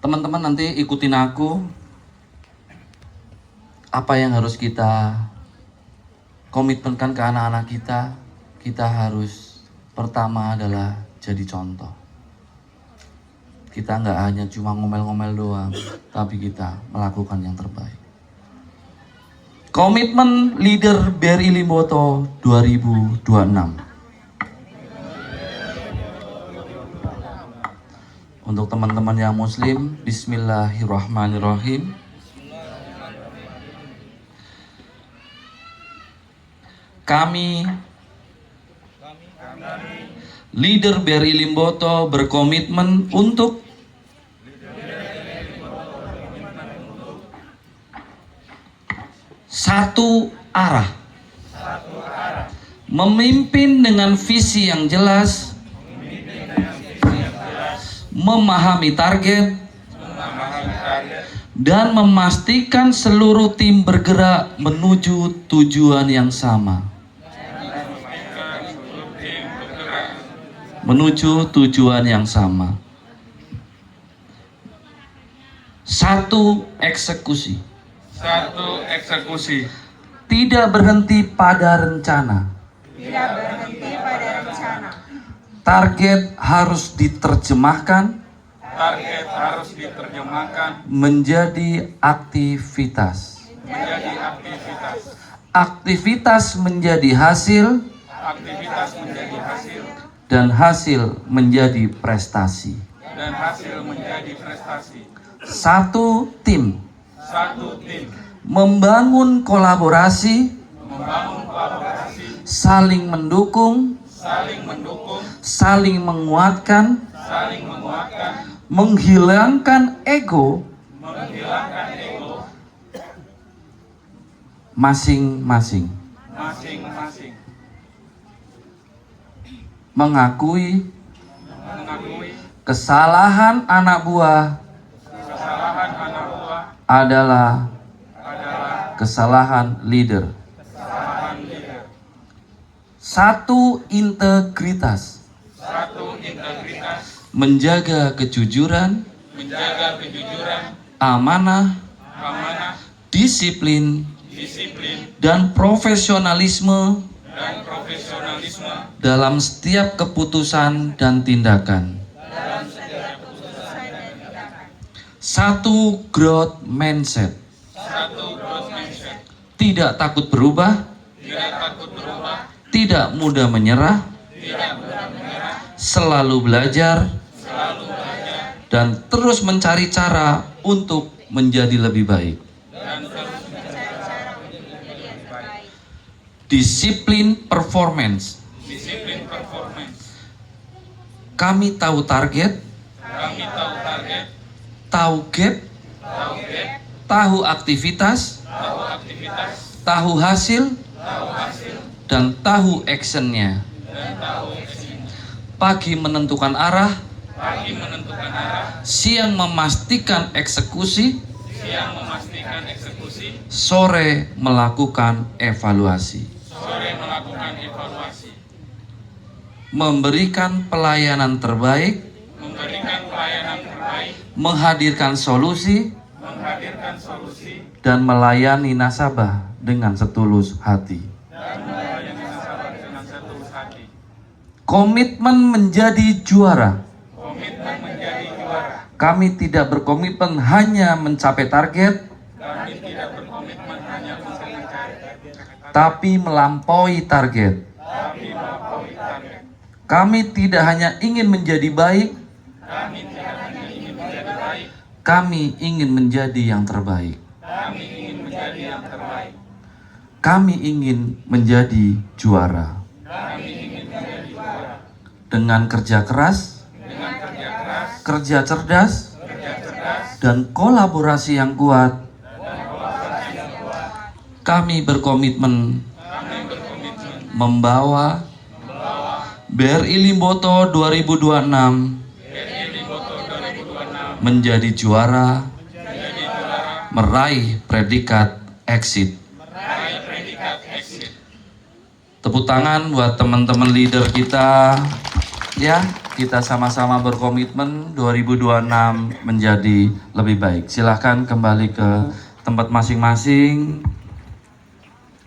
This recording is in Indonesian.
Teman-teman nanti ikutin aku. Apa yang harus kita komitmenkan ke anak-anak kita? Kita harus pertama adalah jadi contoh. Kita nggak hanya cuma ngomel-ngomel doang, tapi kita melakukan yang terbaik. Komitmen Leader BRI Limboto 2026. Untuk teman-teman yang muslim, bismillahirrahmanirrahim. Kami Leader BRI Limboto berkomitmen untuk satu arah, memimpin dengan visi yang jelas, memahami target, dan memastikan seluruh tim bergerak menuju tujuan yang sama. Menuju tujuan yang sama. Satu, eksekusi. Tidak berhenti pada rencana. Target harus diterjemahkan menjadi aktivitas. Aktivitas menjadi hasil, dan hasil menjadi prestasi. Satu tim. Membangun kolaborasi, saling mendukung, saling menguatkan, menghilangkan ego masing-masing, mengakui kesalahan anak buah adalah kesalahan leader. Satu, integritas. Menjaga kejujuran, amanah, disiplin, dan profesionalisme dalam setiap keputusan dan tindakan. Satu, growth mindset. Tidak takut berubah, tidak mudah menyerah, selalu belajar, dan terus mencari cara untuk menjadi lebih baik. Disiplin performance. Kami tahu target, tahu gap, tahu aktivitas, tahu hasil, dan tahu actionnya. Pagi menentukan arah, siang memastikan eksekusi, sore melakukan evaluasi. Memberikan pelayanan terbaik, menghadirkan solusi, dan melayani nasabah dengan setulus hati. Komitmen menjadi juara. Kami tidak berkomitmen hanya mencapai target, tapi melampaui target. Kami tidak hanya ingin menjadi baik, kami ingin menjadi yang terbaik. Kami ingin menjadi juara. Dengan kerja keras, kerja cerdas, dan kolaborasi yang kuat, kami berkomitmen membawa BRI Limboto 2026 menjadi juara, meraih predikat exit. Tepuk tangan buat teman-teman leader kita. Ya, kita sama-sama berkomitmen 2026 menjadi lebih baik. Silahkan kembali ke tempat masing-masing.